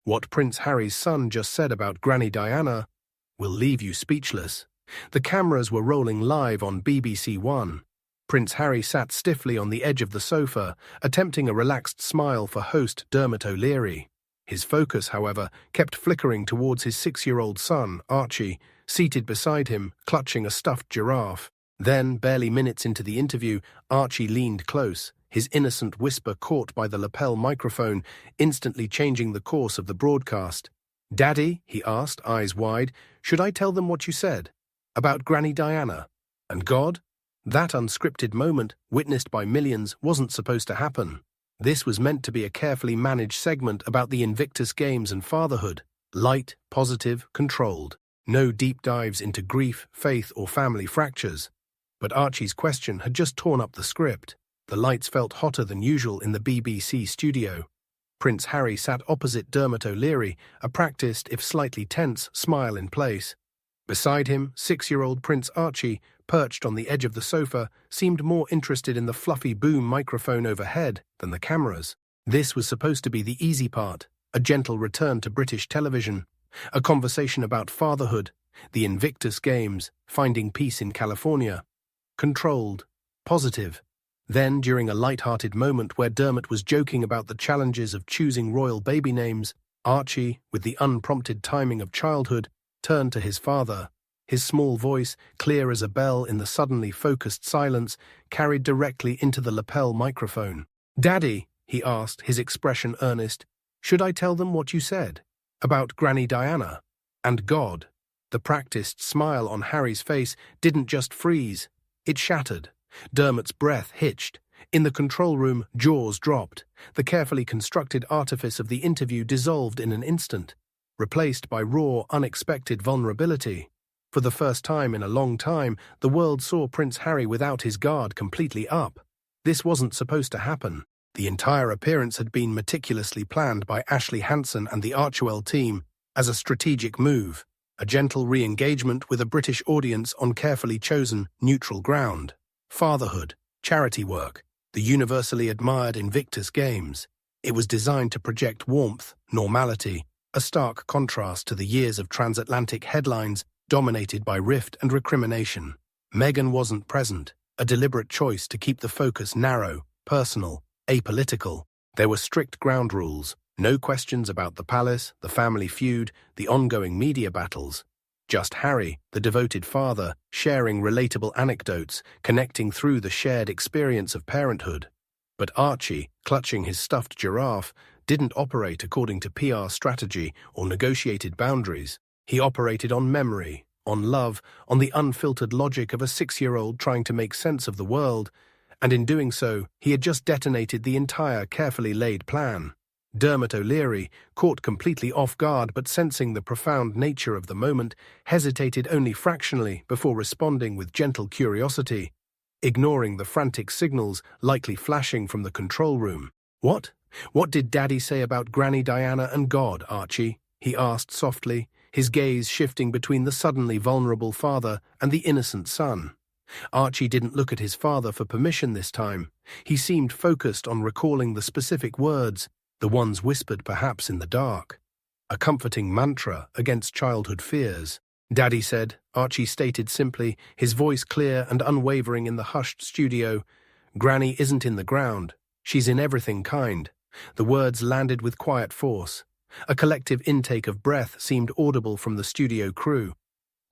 What Prince Harry's son just said about Granny Diana will leave you speechless. The cameras were rolling live on BBC One. Prince Harry sat stiffly on the edge of the sofa, attempting a relaxed smile for host Dermot O'Leary. His focus, however, kept flickering towards his 6-year-old son, Archie, seated beside him, clutching a stuffed giraffe. Then, barely minutes into the interview, Archie leaned close, his innocent whisper caught by the lapel microphone, instantly changing the course of the broadcast. "Daddy," he asked, eyes wide, "should I tell them what you said? About Granny Diana? And God?" That unscripted moment, witnessed by millions, wasn't supposed to happen. This was meant to be a carefully managed segment about the Invictus Games and fatherhood. Light, positive, controlled. No deep dives into grief, faith, or family fractures. But Archie's question had just torn up the script. The lights felt hotter than usual in the BBC studio. Prince Harry sat opposite Dermot O'Leary, a practiced, if slightly tense, smile in place. Beside him, 6-year-old Prince Archie, perched on the edge of the sofa, seemed more interested in the fluffy boom microphone overhead than the cameras. This was supposed to be the easy part, a gentle return to British television, a conversation about fatherhood, the Invictus Games, finding peace in California. Controlled, positive. Then, during a light-hearted moment where Dermot was joking about the challenges of choosing royal baby names, Archie, with the unprompted timing of childhood, turned to his father. His small voice, clear as a bell in the suddenly focused silence, carried directly into the lapel microphone. "Daddy," he asked, his expression earnest, "should I tell them what you said? About Granny Diana? And God?" The practiced smile on Harry's face didn't just freeze, it shattered. Dermot's breath hitched. In the control room, jaws dropped. The carefully constructed artifice of the interview dissolved in an instant, replaced by raw, unexpected vulnerability. For the first time in a long time, the world saw Prince Harry without his guard completely up. This wasn't supposed to happen. The entire appearance had been meticulously planned by Ashley Hansen and the Archewell team as a strategic move, a gentle re-engagement with a British audience on carefully chosen, neutral ground. Fatherhood, charity work, the universally admired Invictus Games. It was designed to project warmth, normality, a stark contrast to the years of transatlantic headlines dominated by rift and recrimination. Meghan wasn't present, a deliberate choice to keep the focus narrow, personal, apolitical. There were strict ground rules, no questions about the palace, the family feud, the ongoing media battles. Just Harry, the devoted father, sharing relatable anecdotes, connecting through the shared experience of parenthood. But Archie, clutching his stuffed giraffe, didn't operate according to PR strategy or negotiated boundaries. He operated on memory, on love, on the unfiltered logic of a 6-year-old trying to make sense of the world, and in doing so, he had just detonated the entire carefully laid plan. Dermot O'Leary, caught completely off guard but sensing the profound nature of the moment, hesitated only fractionally before responding with gentle curiosity, ignoring the frantic signals likely flashing from the control room. "What? What did Daddy say about Granny Diana and God, Archie?" he asked softly, his gaze shifting between the suddenly vulnerable father and the innocent son. Archie didn't look at his father for permission this time. He seemed focused on recalling the specific words, the ones whispered perhaps in the dark. A comforting mantra against childhood fears. "Daddy said," Archie stated simply, his voice clear and unwavering in the hushed studio, "Granny isn't in the ground. She's in everything kind." The words landed with quiet force. A collective intake of breath seemed audible from the studio crew.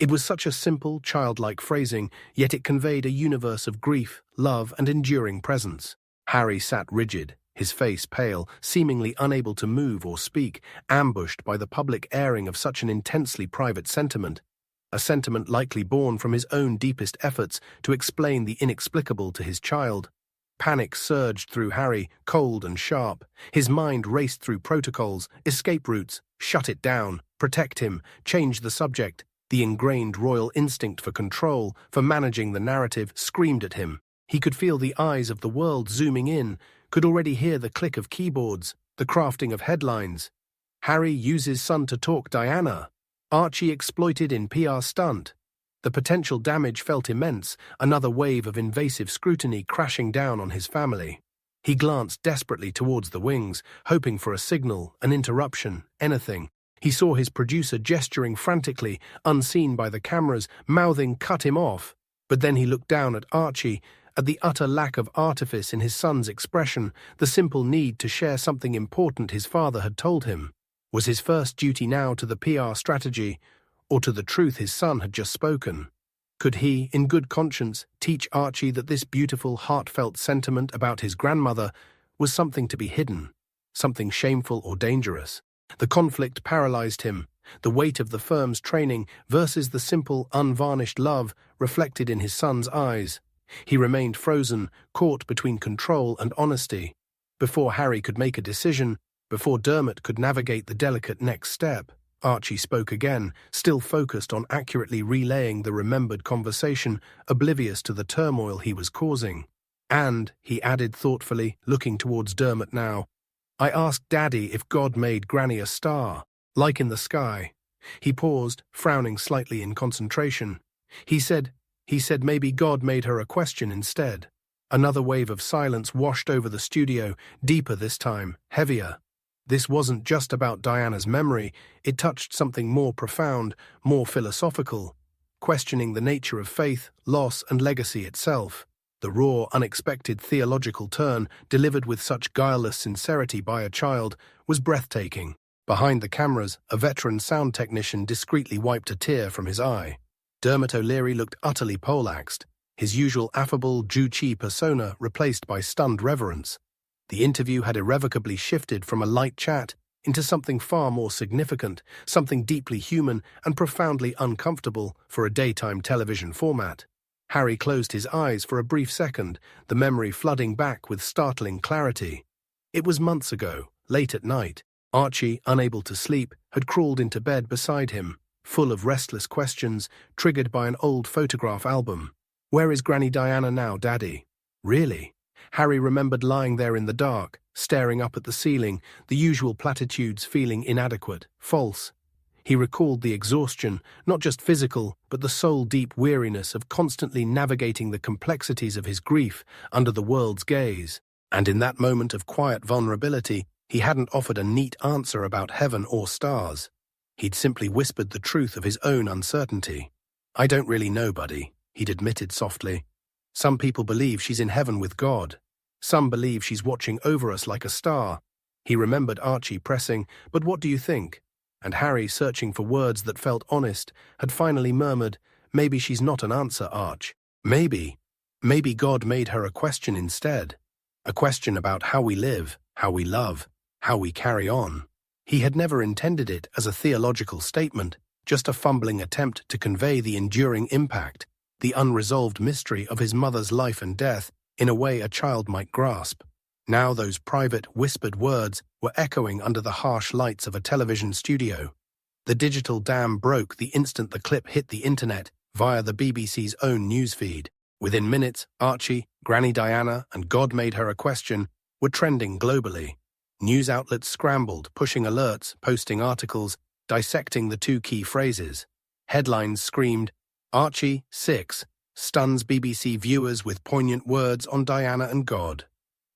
It was such a simple, childlike phrasing, yet it conveyed a universe of grief, love, and enduring presence. Harry sat rigid, his face pale, seemingly unable to move or speak, ambushed by the public airing of such an intensely private sentiment, a sentiment likely born from his own deepest efforts to explain the inexplicable to his child. Panic surged through Harry, cold and sharp. His mind raced through protocols, escape routes, shut it down, protect him, change the subject. The ingrained royal instinct for control, for managing the narrative, screamed at him. He could feel the eyes of the world zooming in, could already hear the click of keyboards, the crafting of headlines. Harry uses son to talk Diana. Archie exploited in PR stunt. The potential damage felt immense, another wave of invasive scrutiny crashing down on his family. He glanced desperately towards the wings, hoping for a signal, an interruption, anything. He saw his producer gesturing frantically, unseen by the cameras, mouthing "cut him off." But then he looked down at Archie, at the utter lack of artifice in his son's expression, the simple need to share something important his father had told him. Was his first duty now to the PR strategy, or to the truth his son had just spoken? Could he, in good conscience, teach Archie that this beautiful, heartfelt sentiment about his grandmother was something to be hidden, something shameful or dangerous? The conflict paralyzed him, the weight of the firm's training versus the simple, unvarnished love reflected in his son's eyes. He remained frozen, caught between control and honesty. Before Harry could make a decision, before Dermot could navigate the delicate next step, Archie spoke again, still focused on accurately relaying the remembered conversation, oblivious to the turmoil he was causing. And, he added thoughtfully, looking towards Dermot now, "I asked Daddy if God made Granny a star, like in the sky." He paused, frowning slightly in concentration. He said maybe God made her a question instead. Another wave of silence washed over the studio, deeper this time, heavier. This wasn't just about Diana's memory, it touched something more profound, more philosophical, questioning the nature of faith, loss, and legacy itself. The raw, unexpected theological turn, delivered with such guileless sincerity by a child, was breathtaking. Behind the cameras, a veteran sound technician discreetly wiped a tear from his eye. Dermot O'Leary looked utterly poleaxed, his usual affable Ju-Chi persona replaced by stunned reverence. The interview had irrevocably shifted from a light chat into something far more significant, something deeply human and profoundly uncomfortable for a daytime television format. Harry closed his eyes for a brief second, the memory flooding back with startling clarity. It was months ago, late at night. Archie, unable to sleep, had crawled into bed beside him, full of restless questions, triggered by an old photograph album. "Where is Granny Diana now, Daddy?" Really? Harry remembered lying there in the dark, staring up at the ceiling, the usual platitudes feeling inadequate, false. He recalled the exhaustion, not just physical, but the soul-deep weariness of constantly navigating the complexities of his grief under the world's gaze. And in that moment of quiet vulnerability, he hadn't offered a neat answer about heaven or stars. He'd simply whispered the truth of his own uncertainty. "I don't really know, buddy," he'd admitted softly. "Some people believe she's in heaven with God. Some believe she's watching over us like a star." He remembered Archie pressing, "But what do you think?" And Harry, searching for words that felt honest, had finally murmured, "Maybe she's not an answer, Arch. Maybe God made her a question instead. A question about how we live, how we love, how we carry on." He had never intended it as a theological statement, just a fumbling attempt to convey the enduring impact, the unresolved mystery of his mother's life and death in a way a child might grasp. Now those private, whispered words were echoing under the harsh lights of a television studio. The digital dam broke the instant the clip hit the internet via the BBC's own newsfeed. Within minutes, Archie, Granny Diana, and God Made Her a Question were trending globally. News outlets scrambled, pushing alerts, posting articles, dissecting the two key phrases. Headlines screamed, "Archie, 6, stuns BBC viewers with poignant words on Diana and God.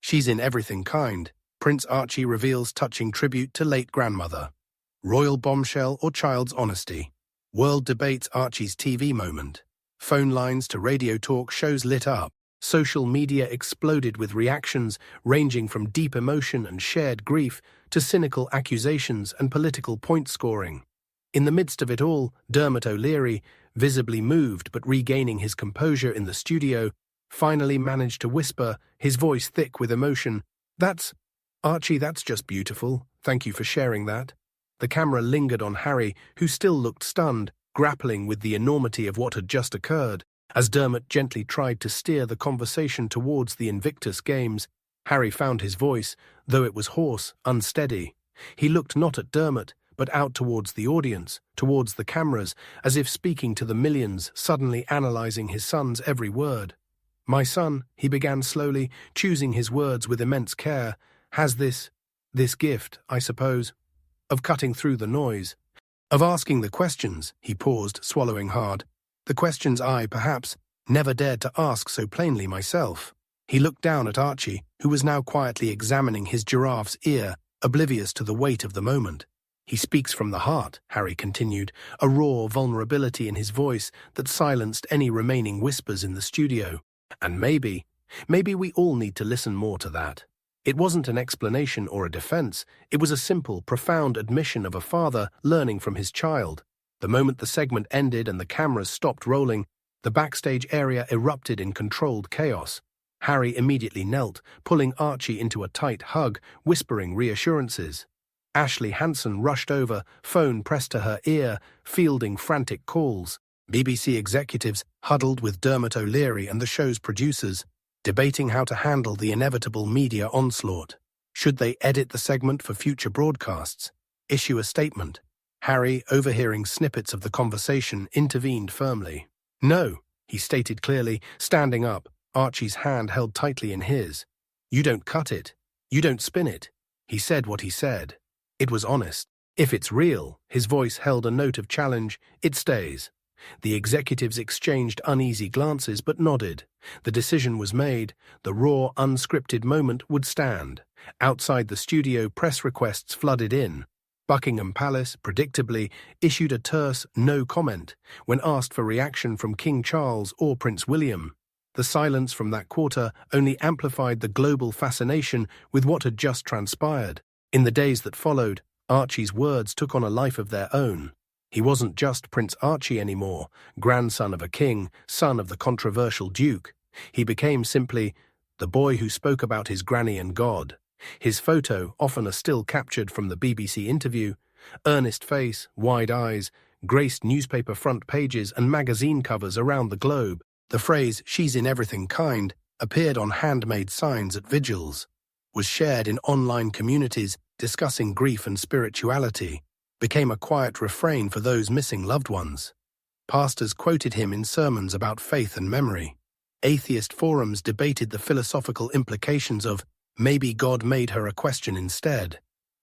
She's in everything kind. Prince Archie reveals touching tribute to late grandmother. Royal bombshell or child's honesty. World debates Archie's TV moment. Phone lines to radio talk shows lit up. Social media exploded with reactions ranging from deep emotion and shared grief to cynical accusations and political point-scoring. In the midst of it all, Dermot O'Leary, visibly moved but regaining his composure in the studio, finally managed to whisper, his voice thick with emotion, Archie, that's just beautiful. Thank you for sharing that." The camera lingered on Harry, who still looked stunned, grappling with the enormity of what had just occurred. As Dermot gently tried to steer the conversation towards the Invictus Games, Harry found his voice, though it was hoarse, unsteady. He looked not at Dermot, but out towards the audience, towards the cameras, as if speaking to the millions, suddenly analyzing his son's every word. "My son," he began slowly, choosing his words with immense care, "has this gift, I suppose, of cutting through the noise, of asking the questions," he paused, swallowing hard, "the questions I, perhaps, never dared to ask so plainly myself. He looked down at Archie, who was now quietly examining his giraffe's ear, oblivious to the weight of the moment. "He speaks from the heart," Harry continued, a raw vulnerability in his voice that silenced any remaining whispers in the studio. "And maybe we all need to listen more to that." It wasn't an explanation or a defense. It was a simple, profound admission of a father learning from his child. The moment the segment ended and the cameras stopped rolling, the backstage area erupted in controlled chaos. Harry immediately knelt, pulling Archie into a tight hug, whispering reassurances. Ashley Hansen rushed over, phone pressed to her ear, fielding frantic calls. BBC executives huddled with Dermot O'Leary and the show's producers, debating how to handle the inevitable media onslaught. Should they edit the segment for future broadcasts? Issue a statement? Harry, overhearing snippets of the conversation, intervened firmly. "No," he stated clearly, standing up, Archie's hand held tightly in his. "You don't cut it. You don't spin it." He said what he said. It was honest. If it's real, his voice held a note of challenge, it stays. The executives exchanged uneasy glances but nodded. The decision was made. The raw, unscripted moment would stand. Outside the studio, press requests flooded in. Buckingham Palace, predictably, issued a terse no comment when asked for reaction from King Charles or Prince William. The silence from that quarter only amplified the global fascination with what had just transpired. In the days that followed, Archie's words took on a life of their own. He wasn't just Prince Archie anymore, grandson of a king, son of the controversial Duke. He became simply the boy who spoke about his granny and God. His photo, often a still captured from the BBC interview, earnest face, wide eyes, graced newspaper front pages and magazine covers around the globe. The phrase, "she's in everything kind," appeared on handmade signs at vigils, was shared in online communities discussing grief and spirituality, became a quiet refrain for those missing loved ones. Pastors quoted him in sermons about faith and memory. Atheist forums debated the philosophical implications of "maybe God made her a question instead."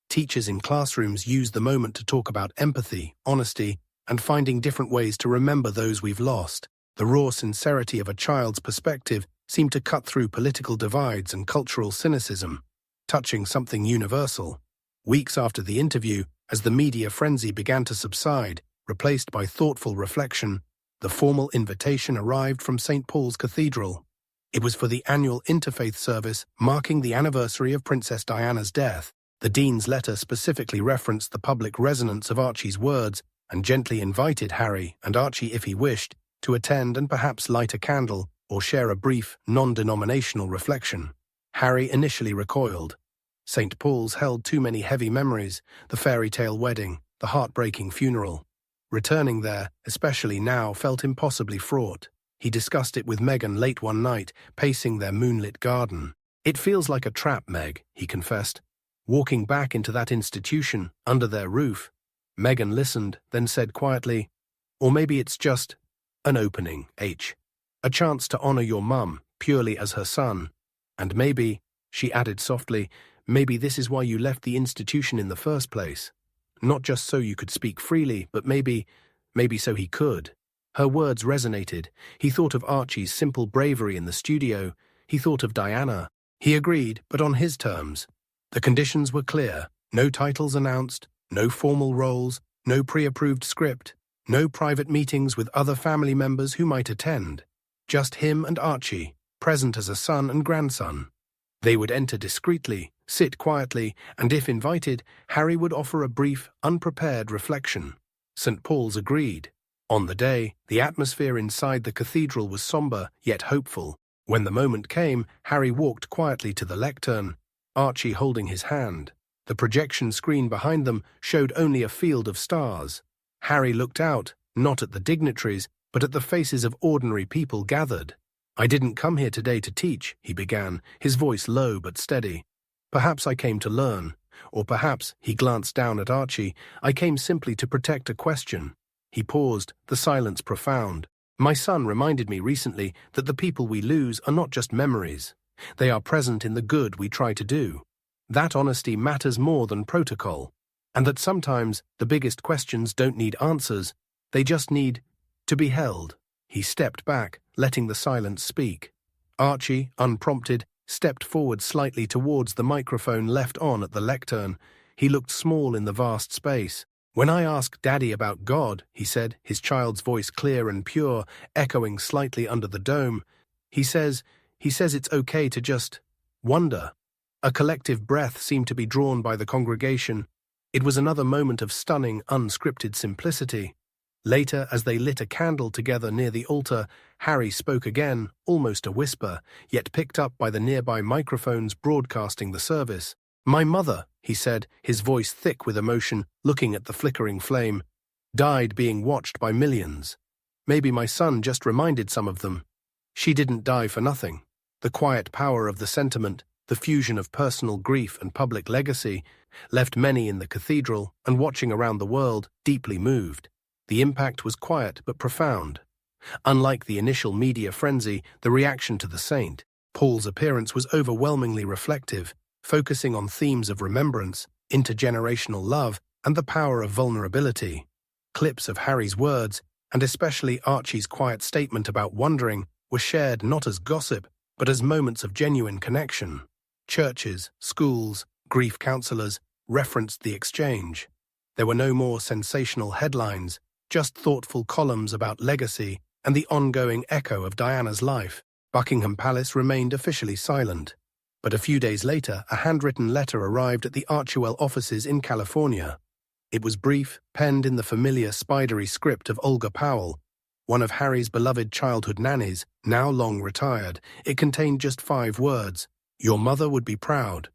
Teachers in classrooms used the moment to talk about empathy, honesty, and finding different ways to remember those we've lost. The raw sincerity of a child's perspective seemed to cut through political divides and cultural cynicism, touching something universal. Weeks after the interview, as the media frenzy began to subside, replaced by thoughtful reflection, the formal invitation arrived from St. Paul's Cathedral. It was for the annual interfaith service marking the anniversary of Princess Diana's death. The Dean's letter specifically referenced the public resonance of Archie's words and gently invited Harry and Archie, if he wished, to attend and perhaps light a candle or share a brief, non-denominational reflection. Harry initially recoiled. St. Paul's held too many heavy memories, the fairy tale wedding, the heartbreaking funeral. Returning there, especially now, felt impossibly fraught. He discussed it with Meghan late one night, pacing their moonlit garden. "It feels like a trap, Meg," he confessed. "Walking back into that institution, under their roof." Meghan listened, then said quietly, "Or maybe it's just an opening, H. A chance to honor your mum, purely as her son. And maybe," she added softly, "maybe this is why you left the institution in the first place. Not just so you could speak freely, but maybe so he could." Her words resonated. He thought of Archie's simple bravery in the studio. He thought of Diana. He agreed, but on his terms. The conditions were clear. No titles announced, no formal roles, no pre-approved script, no private meetings with other family members who might attend. Just him and Archie, present as a son and grandson. They would enter discreetly, sit quietly, and if invited, Harry would offer a brief, unprepared reflection. St. Paul's agreed. On the day, the atmosphere inside the cathedral was somber, yet hopeful. When the moment came, Harry walked quietly to the lectern, Archie holding his hand. The projection screen behind them showed only a field of stars. Harry looked out, not at the dignitaries, but at the faces of ordinary people gathered. "I didn't come here today to teach," he began, his voice low but steady. "Perhaps I came to learn. Or perhaps," he glanced down at Archie, "I came simply to protect a question." He paused, the silence profound. "My son reminded me recently that the people we lose are not just memories. They are present in the good we try to do. That honesty matters more than protocol. And that sometimes the biggest questions don't need answers, they just need to be held." He stepped back, letting the silence speak. Archie, unprompted, stepped forward slightly towards the microphone left on at the lectern. He looked small in the vast space. "When I ask Daddy about God," he said, his child's voice clear and pure, echoing slightly under the dome, he says it's okay to just wonder." A collective breath seemed to be drawn by the congregation. It was another moment of stunning, unscripted simplicity. Later, as they lit a candle together near the altar, Harry spoke again, almost a whisper, yet picked up by the nearby microphones broadcasting the service. "My mother," he said, his voice thick with emotion, looking at the flickering flame, "died being watched by millions. Maybe my son just reminded some of them. She didn't die for nothing." The quiet power of the sentiment, the fusion of personal grief and public legacy, left many in the cathedral and watching around the world deeply moved. The impact was quiet but profound. Unlike the initial media frenzy, the reaction to the saint, Paul's appearance was overwhelmingly reflective, focusing on themes of remembrance, intergenerational love, and the power of vulnerability. Clips of Harry's words, and especially Archie's quiet statement about wondering, were shared not as gossip, but as moments of genuine connection. Churches, schools, grief counselors referenced the exchange. There were no more sensational headlines, just thoughtful columns about legacy and the ongoing echo of Diana's life. Buckingham Palace remained officially silent. But a few days later, a handwritten letter arrived at the Archewell offices in California. It was brief, penned in the familiar spidery script of Olga Powell, one of Harry's beloved childhood nannies, now long retired. It contained just 5 words: "Your mother would be proud."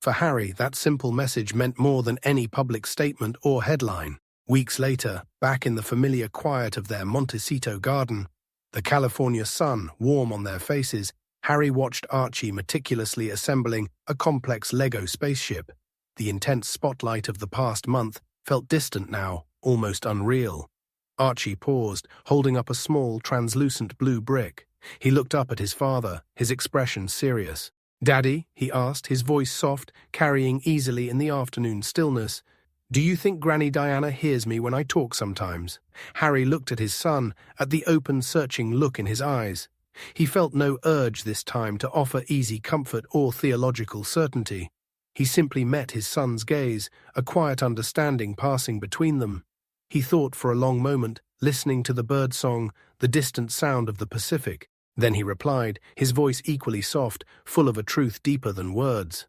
For Harry, that simple message meant more than any public statement or headline. Weeks later, back in the familiar quiet of their Montecito garden, the California sun warm on their faces, Harry watched Archie meticulously assembling a complex Lego spaceship. The intense spotlight of the past month felt distant now, almost unreal. Archie paused, holding up a small, translucent blue brick. He looked up at his father, his expression serious. "Daddy," he asked, his voice soft, carrying easily in the afternoon stillness, "do you think Granny Diana hears me when I talk sometimes?" Harry looked at his son, at the open, searching look in his eyes. He felt no urge this time to offer easy comfort or theological certainty. He simply met his son's gaze, a quiet understanding passing between them. He thought for a long moment, listening to the birdsong, the distant sound of the Pacific. Then he replied, his voice equally soft, full of a truth deeper than words.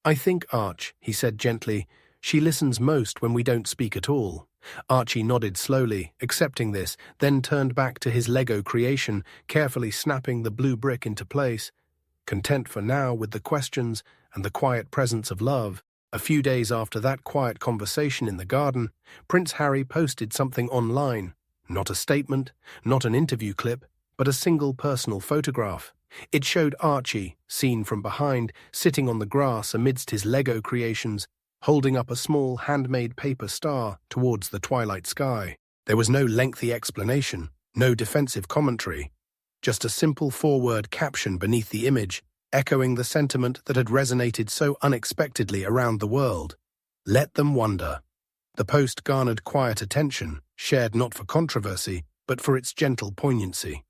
"I think, Arch," he said gently, "she listens most when we don't speak at all." Archie nodded slowly, accepting this, then turned back to his Lego creation, carefully snapping the blue brick into place. Content for now with the questions and the quiet presence of love. A few days after that quiet conversation in the garden, Prince Harry posted something online. Not a statement, not an interview clip, but a single personal photograph. It showed Archie, seen from behind, sitting on the grass amidst his Lego creations, holding up a small handmade paper star towards the twilight sky. There was no lengthy explanation, no defensive commentary, just a simple 4-word caption beneath the image, echoing the sentiment that had resonated so unexpectedly around the world. "Let them wonder." The post garnered quiet attention, shared not for controversy, but for its gentle poignancy.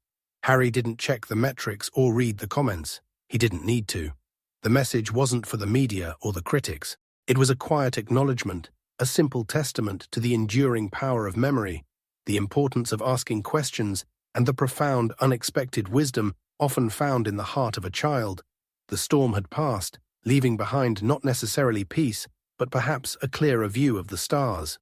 Harry didn't check the metrics or read the comments. He didn't need to. The message wasn't for the media or the critics. It was a quiet acknowledgement, a simple testament to the enduring power of memory, the importance of asking questions, and the profound, unexpected wisdom often found in the heart of a child. The storm had passed, leaving behind not necessarily peace, but perhaps a clearer view of the stars.